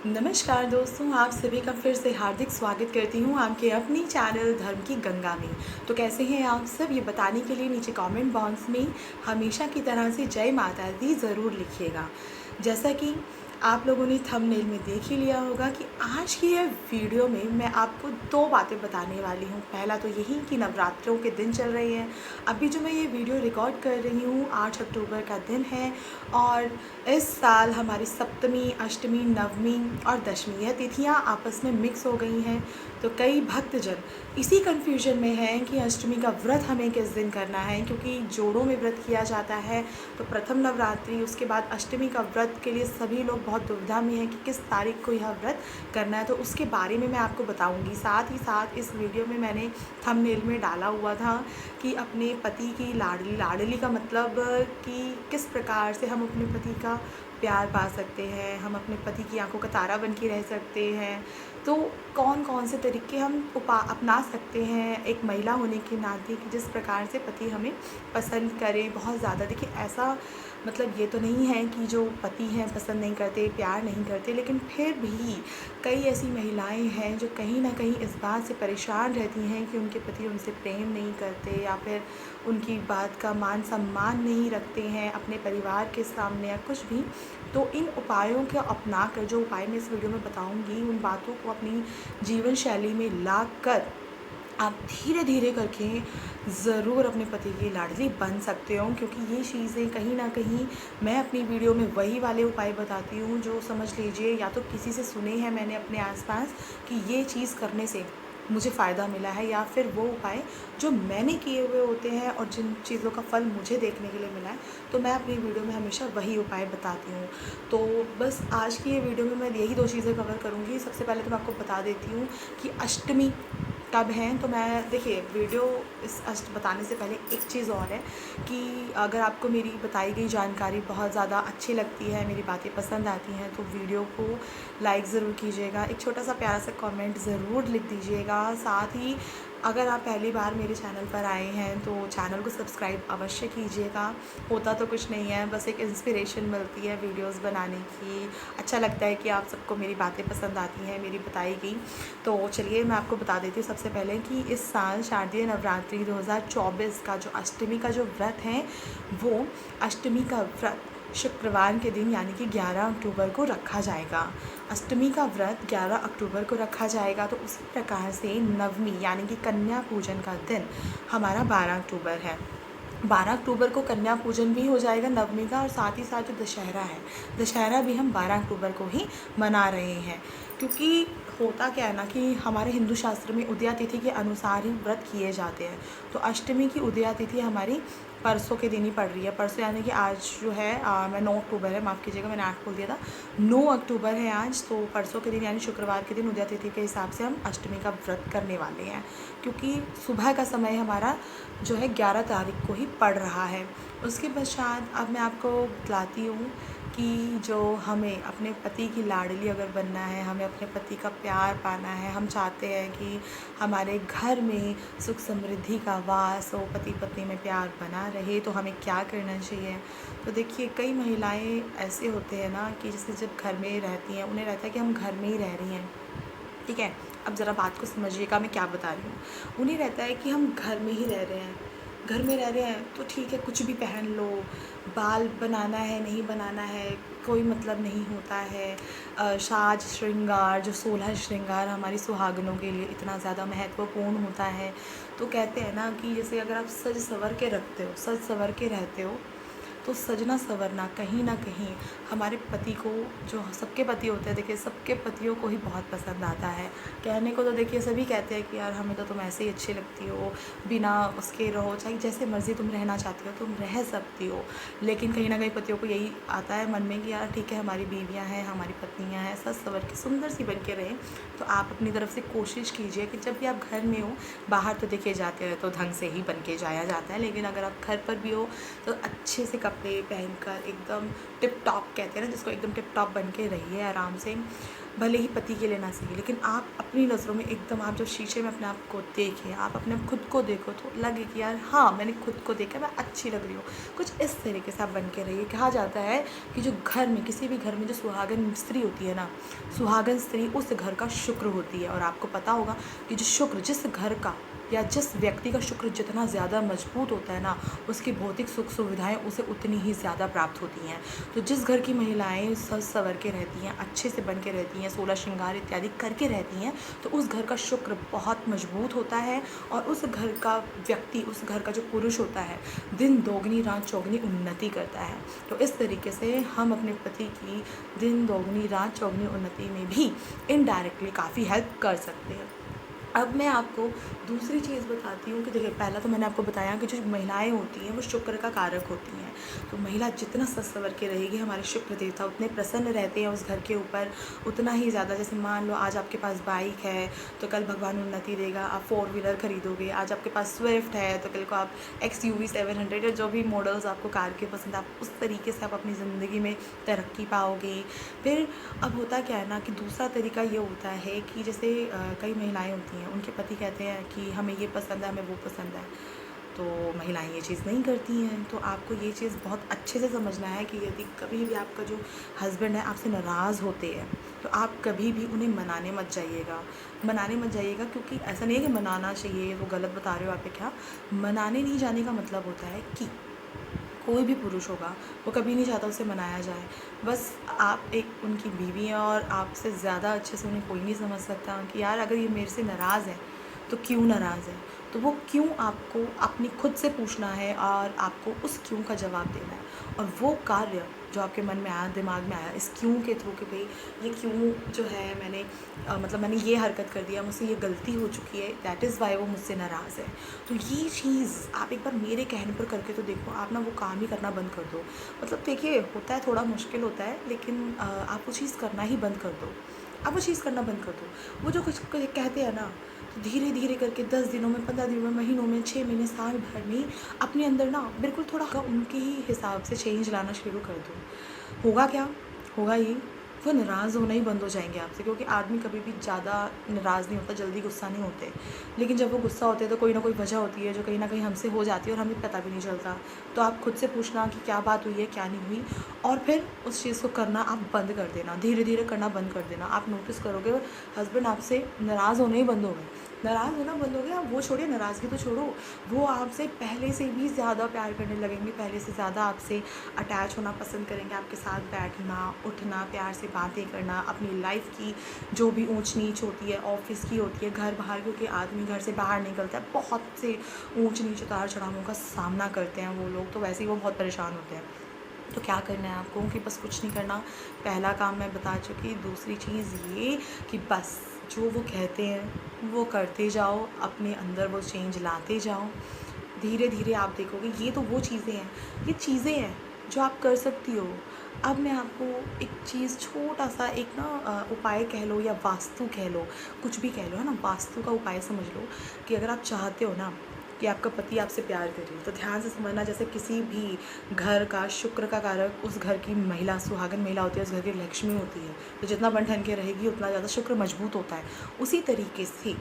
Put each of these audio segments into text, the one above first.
नमस्कार दोस्तों, आप सभी का फिर से हार्दिक स्वागत करती हूँ आपके अपनी चैनल धर्म की गंगा में। तो कैसे हैं आप सब, ये बताने के लिए नीचे कमेंट बॉक्स में हमेशा की तरह से जय माता दी ज़रूर लिखिएगा। जैसा कि आप लोगों ने थंबनेल में देख ही लिया होगा कि आज की यह वीडियो में मैं आपको दो बातें बताने वाली हूँ। पहला तो यही कि नवरात्रों के दिन चल रहे हैं। अभी जो मैं ये वीडियो रिकॉर्ड कर रही हूँ 8 अक्टूबर का दिन है और इस साल हमारी सप्तमी, अष्टमी, नवमी और दशमी यह तिथियाँ आपस में मिक्स हो गई हैं। तो कई भक्तजन इसी कन्फ्यूजन में हैं कि अष्टमी का व्रत हमें किस दिन करना है, क्योंकि जोड़ों में व्रत किया जाता है। तो प्रथम नवरात्रि, उसके बाद अष्टमी का व्रत के लिए सभी लोग बहुत दुविधा में हैं कि किस तारीख को यह व्रत करना है। तो उसके बारे में मैं आपको बताऊंगी। साथ ही साथ इस वीडियो में मैंने थंबनेल में डाला हुआ था कि अपने पति की लाडली का मतलब कि किस प्रकार से हम अपने पति का प्यार पा सकते हैं, हम अपने पति की आंखों का तारा बन के रह सकते हैं। तो कौन कौन से तरीके हम अपना सकते हैं एक महिला होने के नाते कि जिस प्रकार से पति हमें पसंद करे बहुत ज़्यादा। देखिए, ऐसा मतलब ये तो नहीं है कि जो पति हैं पसंद नहीं करते, प्यार नहीं करते, लेकिन फिर भी कई ऐसी महिलाएं हैं जो कहीं ना कहीं इस बात से परेशान रहती हैं कि उनके पति उनसे प्रेम नहीं करते या फिर उनकी बात का मान सम्मान नहीं रखते हैं अपने परिवार के सामने या कुछ भी। तो इन उपायों को अपना कर, जो उपाय मैं इस वीडियो में बताऊंगी, उन बातों को अपनी जीवन शैली में ला कर आप धीरे धीरे करके ज़रूर अपने पति की लाडली बन सकते हो। क्योंकि ये चीज़ें कहीं ना कहीं मैं अपनी वीडियो में वही वाले उपाय बताती हूँ जो समझ लीजिए या तो किसी से सुने हैं मैंने अपने आसपास कि ये चीज़ करने से मुझे फ़ायदा मिला है, या फिर वो उपाय जो मैंने किए हुए होते हैं और जिन चीज़ों का फल मुझे देखने के लिए मिला है। तो मैं अपनी वीडियो में हमेशा वही उपाय बताती हूँ। तो बस आज की ये वीडियो में मैं यही दो चीज़ें कवर करूँगी। सबसे पहले तो मैं आपको बता देती हूँ कि अष्टमी कब हैं। तो मैं देखिए, वीडियो इस बताने से पहले एक चीज़ और है कि अगर आपको मेरी बताई गई जानकारी बहुत ज़्यादा अच्छी लगती है, मेरी बातें पसंद आती हैं, तो वीडियो को लाइक ज़रूर कीजिएगा, एक छोटा सा प्यारा सा कमेंट ज़रूर लिख दीजिएगा। साथ ही अगर आप पहली बार मेरे चैनल पर आए हैं तो चैनल को सब्सक्राइब अवश्य कीजिएगा। होता तो कुछ नहीं है, बस एक इंस्पिरेशन मिलती है वीडियोस बनाने की। अच्छा लगता है कि आप सबको मेरी बातें पसंद आती हैं, मेरी बताई गई। तो चलिए मैं आपको बता देती हूँ सबसे पहले कि इस साल शारदीय नवरात्रि 2024 का जो अष्टमी का जो व्रत है, वो अष्टमी का व्रत शुक्रवार के दिन यानी कि 11 अक्टूबर को रखा जाएगा। अष्टमी का व्रत 11 अक्टूबर को रखा जाएगा। तो उसी प्रकार से नवमी यानी कि कन्या पूजन का दिन हमारा 12 अक्टूबर है। 12 अक्टूबर को कन्या पूजन भी हो जाएगा नवमी का, और साथ ही साथ जो दशहरा है, दशहरा भी हम 12 अक्टूबर को ही मना रहे हैं। क्योंकि होता क्या है ना कि हमारे हिंदू शास्त्र में उदया तिथि के अनुसार ही व्रत किए जाते हैं। तो अष्टमी की उदया तिथि हमारी परसों के दिन ही पड़ रही है। परसों यानी कि आज जो है मैं 9 अक्टूबर है, माफ़ कीजिएगा मैंने 8 बोल दिया था, 9 अक्टूबर है आज। तो परसों के दिन यानी शुक्रवार के दिन उदया तिथि के हिसाब से हम अष्टमी का व्रत करने वाले हैं। क्योंकि सुबह का समय हमारा जो है 11 तारीख को ही पड़ रहा है। उसके पश्चात अब मैं आपको बतलाती हूँ कि जो हमें अपने पति की लाडली अगर बनना है, हमें अपने पति का प्यार पाना है, हम चाहते हैं कि हमारे घर में सुख समृद्धि का वास हो, पति पत्नी में प्यार बना रहे, तो हमें क्या करना चाहिए। तो देखिए, कई महिलाएं ऐसे होते हैं ना कि जैसे जब घर में रहती हैं, उन्हें रहता है कि हम घर में ही रह रही हैं, ठीक है। अब ज़रा बात को समझिएगा मैं क्या बता रही हूँ। उन्हें रहता है कि हम घर में ही रह रहे हैं, घर में रह रहे हैं तो ठीक है, कुछ भी पहन लो, बाल बनाना है नहीं बनाना है कोई मतलब नहीं होता है। साज श्रृंगार, जो 16 श्रृंगार हमारी सुहागनों के लिए इतना ज़्यादा महत्वपूर्ण होता है। तो कहते हैं ना कि जैसे अगर आप सज संवर के रखते हो, सज संवर के रहते हो, तो सजना संवरना कहीं ना कहीं हमारे पति को, जो सबके पति होते हैं, देखिए सबके पतियों को ही बहुत पसंद आता है। कहने को तो देखिए सभी कहते हैं कि यार हमें तो तुम ऐसे ही अच्छी लगती हो, बिना उसके रहो, चाहे जैसे मर्ज़ी तुम रहना चाहती हो तुम रह सकती हो। लेकिन कहीं ना कहीं पतियों को यही आता है मन में कि यार ठीक है, हमारी बीवियाँ हैं, हमारी पत्नियाँ हैं, सज संवर के सुंदर सी बन के रहें। तो आप अपनी तरफ से कोशिश कीजिए कि जब भी आप घर में हो, बाहर तो देखिए जाते हैं तो ढंग से ही बन के जाया जाता है, लेकिन अगर आप घर पर भी हो तो अच्छे से कपड़े पहनकर एकदम टिप टॉप कहते हैं ना जिसको, एकदम टिप टॉप बन के रहिए आराम से। भले ही पति के लिए ना सही, लेकिन आप अपनी नज़रों में एकदम, आप जब शीशे में अपने आप को देखें, आप अपने खुद को देखो तो लगे कि यार हाँ मैंने खुद को देखा, मैं अच्छी लग रही हूँ। कुछ इस तरीके से आप बन के रहिए। कहा जाता है कि जो घर में, किसी भी घर में जो सुहागन स्त्री होती है ना, सुहागन स्त्री उस घर का शुक्र होती है। और आपको पता होगा कि जो शुक्र, जिस घर का या जिस व्यक्ति का शुक्र जितना ज़्यादा मजबूत होता है ना, उसकी भौतिक सुख सुविधाएं उसे उतनी ही ज़्यादा प्राप्त होती हैं। तो जिस घर की महिलाएं सज संवर के रहती हैं, अच्छे से बन के रहती हैं, सोलह श्रृंगार इत्यादि करके रहती हैं, तो उस घर का शुक्र बहुत मजबूत होता है। और उस घर का व्यक्ति, उस घर का जो पुरुष होता है, दिन दोगुनी रात चौगुनी उन्नति करता है। तो इस तरीके से हम अपने पति की दिन दोगुनी रात चौगुनी उन्नति में भी इनडायरेक्टली काफ़ी हेल्प कर सकते हैं। अब मैं आपको दूसरी चीज़ बताती हूँ कि देखिए, पहला तो मैंने आपको बताया कि जो महिलाएं होती हैं वो शुक्र का कारक होती हैं। तो महिला जितना सज संवर के रहेगी, हमारे शुक्र देवता उतने प्रसन्न रहते हैं उस घर के ऊपर, उतना ही ज़्यादा। जैसे मान लो आज आपके पास बाइक है तो कल भगवान उन्नति देगा, आप 4 व्हीलर खरीदोगे। आज आपके पास स्विफ्ट है तो कल को आप XUV 700 या जो भी मॉडल्स आपको कार के पसंद, आप उस तरीके से आप अपनी ज़िंदगी में तरक्की पाओगे। फिर अब होता क्या है ना कि दूसरा तरीका ये होता है कि जैसे कई महिलाएं होती हैं, उनके पति कहते हैं कि हमें ये पसंद है, हमें वो पसंद है, तो महिलाएं ये चीज़ नहीं करती हैं। तो आपको ये चीज़ बहुत अच्छे से समझना है कि यदि कभी भी आपका जो हस्बैंड है आपसे नाराज़ होते हैं, तो आप कभी भी उन्हें मनाने मत जाइएगा। मनाने मत जाइएगा, क्योंकि ऐसा नहीं है कि मनाना चाहिए, वो गलत बता रहे हो आप। क्या मनाने नहीं जाने का मतलब होता है कि कोई भी पुरुष होगा वो कभी नहीं चाहता उसे मनाया जाए। बस आप एक उनकी बीवी हैं और आपसे ज़्यादा अच्छे से उन्हें कोई नहीं समझ सकता कि यार अगर ये मेरे से नाराज़ है तो क्यों नाराज़ है। तो वो क्यों आपको अपनी खुद से पूछना है और आपको उस क्यों का जवाब देना है। और वो कार्य जो आपके मन में आया, दिमाग में आया, इस क्यों के थ्रू कि भाई ये क्यों जो है मैंने मतलब मैंने ये हरकत कर दिया, मुझसे ये गलती हो चुकी है, दैट इज़ वाई वो मुझसे नाराज़ है। तो ये चीज़ आप एक बार मेरे कहने पर करके तो देखो, आप ना वो काम ही करना बंद कर दो। मतलब देखिए, होता है थोड़ा मुश्किल होता है, लेकिन आप वो चीज़ करना ही बंद कर दो। आप वो चीज़ करना बंद कर दो। वो जो कुछ कहते हैं ना, तो धीरे धीरे करके 10 दिनों में, 15 दिनों में, महीनों में, 6 महीने, साल भर में अपने अंदर ना बिल्कुल थोड़ा उनके ही हिसाब से चेंज लाना शुरू कर दो। होगा क्या? होगा ये, वो नाराज़ होना ही बंद हो जाएंगे आपसे। क्योंकि आदमी कभी भी ज़्यादा नाराज़ नहीं होता, जल्दी गुस्सा नहीं होते। लेकिन जब वो गुस्सा होते हैं तो कोई ना कोई वजह होती है जो कहीं ना कहीं हमसे हो जाती है और हमें पता भी नहीं चलता। तो आप खुद से पूछना कि क्या बात हुई है, क्या नहीं हुई, और फिर उस चीज़ को करना आप बंद कर देना, धीरे धीरे करना बंद कर देना। आप नोटिस करोगे हस्बैंड आपसे नाराज़ होने ही बंद हो गए। नाराज़ होना बंद हो गया, वो छोड़िए, नाराज़गी तो छोड़ो, वो आपसे पहले से भी ज़्यादा प्यार करने लगेंगे, पहले से ज़्यादा आपसे अटैच होना पसंद करेंगे। आपके साथ बैठना, उठना, प्यार से बातें करना, अपनी लाइफ की जो भी ऊंच नीच होती है, ऑफिस की होती है, घर बाहर, क्योंकि आदमी घर से बाहर निकलता है, बहुत से ऊंच नीच उतार चढ़ावों का सामना करते हैं वो लोग, तो वैसे ही वो बहुत परेशान होते हैं। तो क्या करना है आपको कि बस कुछ नहीं करना। पहला काम मैं बता चुकी। दूसरी चीज़ ये कि बस जो वो कहते हैं वो करते जाओ, अपने अंदर वो चेंज लाते जाओ। धीरे धीरे आप देखोगे ये तो वो चीज़ें हैं, ये चीज़ें हैं जो आप कर सकती हो। अब मैं आपको एक चीज़, छोटा सा एक ना उपाय कह लो या वास्तु कह लो, कुछ भी कह लो, है ना, वास्तु का उपाय समझ लो कि अगर आप चाहते हो ना कि आपका पति आपसे प्यार करे, तो ध्यान से समझना, जैसे किसी भी घर का शुक्र का कारक उस घर की महिला, सुहागन महिला होती है, उस घर की लक्ष्मी होती है। तो जितना बन ठन के रहेगी उतना ज़्यादा शुक्र मजबूत होता है। उसी तरीके से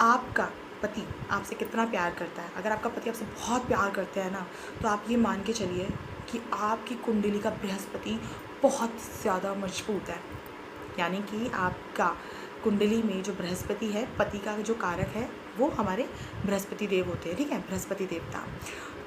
आपका पति आपसे कितना प्यार करता है। अगर आपका पति आपसे बहुत प्यार करता है ना, तो आप ये मान के चलिए कि आपकी कुंडली का बृहस्पति बहुत ज़्यादा मजबूत है। यानी कि आपका कुंडली में जो बृहस्पति है, पति का जो कारक है, वो हमारे बृहस्पति देव होते हैं, ठीक है, बृहस्पति देवता।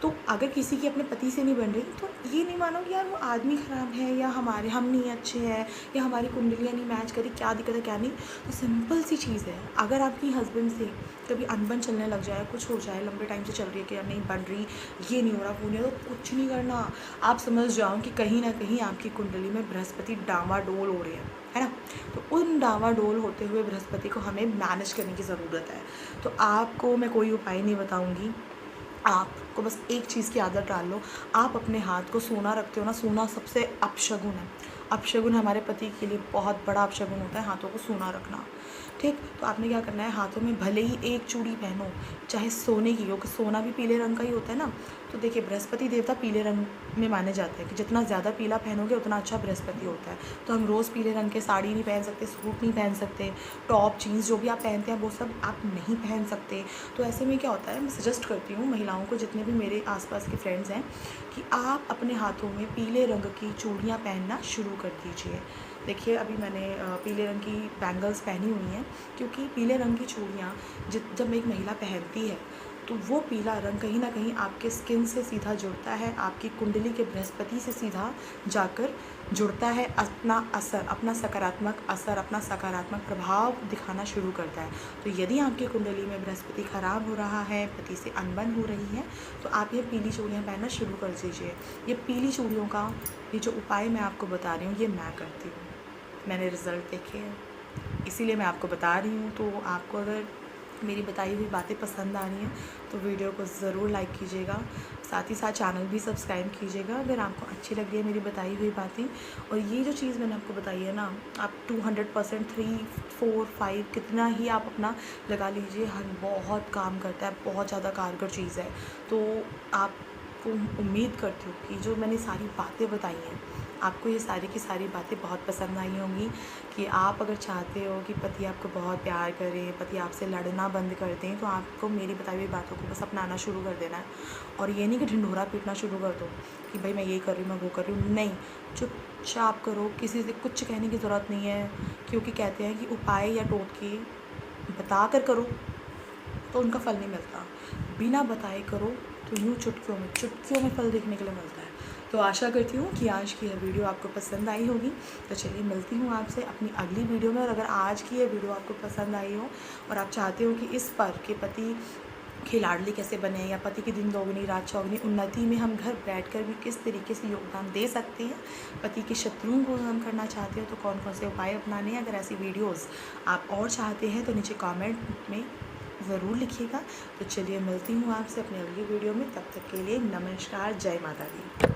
तो अगर किसी की अपने पति से नहीं बन रही, तो ये नहीं मानो कि यार वो आदमी ख़राब है या हम नहीं अच्छे हैं या हमारी कुंडलियाँ नहीं मैच करी, क्या दिक्कत है क्या नहीं। तो सिंपल सी चीज़ है, अगर आपकी हस्बैंड से कभी अनबन चलने लग जाए, कुछ हो जाए, लंबे टाइम से चल रही है कि यार नहीं बन रही, ये नहीं हो रहा, वो नहीं हो रहा, तो कुछ नहीं करना। आप समझ जाओ कि कहीं ना कहीं आपकी कुंडली में बृहस्पति डामाडोल हो रहे हैं, है ना। तो उन डामाडोल होते हुए बृहस्पति को हमें मैनेज करने की ज़रूरत है। तो आपको मैं कोई उपाय नहीं बताऊंगी, आपको बस एक चीज़ की आदत डाल लो। आप अपने हाथ को, सोना रखते हो ना, सोना सबसे अपशगुन है। अपशगुन हमारे पति के लिए बहुत बड़ा अपशगुन होता है हाथों को सूना रखना। ठीक, तो आपने क्या करना है, हाथों में भले ही एक चूड़ी पहनो, चाहे सोने की, क्योंकि सोना भी पीले रंग का ही होता है ना। तो देखिए, बृहस्पति देवता पीले रंग में माने जाते हैं कि जितना ज़्यादा पीला पहनोगे उतना अच्छा बृहस्पति होता है। तो हम रोज़ पीले रंग के साड़ी नहीं पहन सकते, सूट नहीं पहन सकते, टॉप जीन्स जो भी आप पहनते हैं वो सब आप नहीं पहन सकते। तो ऐसे में क्या होता है, मैं सजेस्ट करती हूँ महिलाओं को, जितने भी मेरे आसपास के फ्रेंड्स हैं, कि आप अपने हाथों में पीले रंग की चूड़ियाँ पहनना शुरू कर दीजिए। देखिए, अभी मैंने पीले रंग की बैंगल्स पहनी हुई हैं, क्योंकि पीले रंग की चूड़ियाँ जब एक महिला पहनती है तो वो पीला रंग कहीं ना कहीं आपके स्किन से सीधा जुड़ता है, आपकी कुंडली के बृहस्पति से सीधा जाकर जुड़ता है, अपना असर, अपना सकारात्मक असर, अपना सकारात्मक प्रभाव दिखाना शुरू करता है। तो यदि आपकी कुंडली में बृहस्पति खराब हो रहा है, पति से अनबन हो रही है, तो आप ये पीली चूड़ियाँ पहनना शुरू कर दीजिए। ये पीली चूड़ियों का ये जो उपाय मैं आपको बता रही हूँ, ये मैं करती हूँ, मैंने रिज़ल्ट देखे हैं, इसीलिए मैं आपको बता रही हूँ। तो आपको अगर मेरी बताई हुई बातें पसंद आ रही हैं तो वीडियो को ज़रूर लाइक कीजिएगा, साथ ही साथ चैनल भी सब्सक्राइब कीजिएगा अगर आपको अच्छी लग रही है मेरी बताई हुई बातें। और ये जो चीज़ मैंने आपको बताई है ना, आप 200% 3, 4, 5 कितना ही आप अपना लगा लीजिए, हर बहुत काम करता है, बहुत ज़्यादा कारगर चीज़ है। तो आपको उम्मीद करती हूँ कि जो मैंने सारी बातें बताई हैं, आपको ये सारी की सारी बातें बहुत पसंद आई होंगी। कि आप अगर चाहते हो कि पति आपको बहुत प्यार करें, पति आपसे लड़ना बंद कर दें, तो आपको मेरी बताई हुई बातों को बस अपनाना शुरू कर देना है। और ये नहीं कि ढिंढोरा पीटना शुरू कर दो कि भाई मैं ये कर रही हूँ, मैं वो कर रही हूँ, नहीं, चुपचाप करो, किसी से कुछ कहने की ज़रूरत नहीं है। क्योंकि कहते हैं कि उपाय या टोटके बता कर करो तो उनका फल नहीं मिलता, बिना बताए करो तो यूँ चुटकियों में फल देखने के लिए मिलता है। तो आशा करती हूँ कि आज की यह वीडियो आपको पसंद आई होगी। तो चलिए, मिलती हूँ आपसे अपनी अगली वीडियो में। और अगर आज की यह वीडियो आपको पसंद आई हो और आप चाहते हो कि इस पर कि पति की लाडली कैसे बने, या पति की दिन दोगुनी रात चौगुनी उन्नति में हम घर बैठकर भी किस तरीके से योगदान दे सकते हैं, पति के शत्रुओं को कम करना चाहते हो तो कौन कौन से उपाय अपनाने हैं, अगर ऐसी वीडियोज़ आप और चाहते हैं तो नीचे कॉमेंट में ज़रूर लिखिएगा। तो चलिए, मिलती हूँ आपसे अपनी अगली वीडियो में, तब तक के लिए नमस्कार, जय माता दी।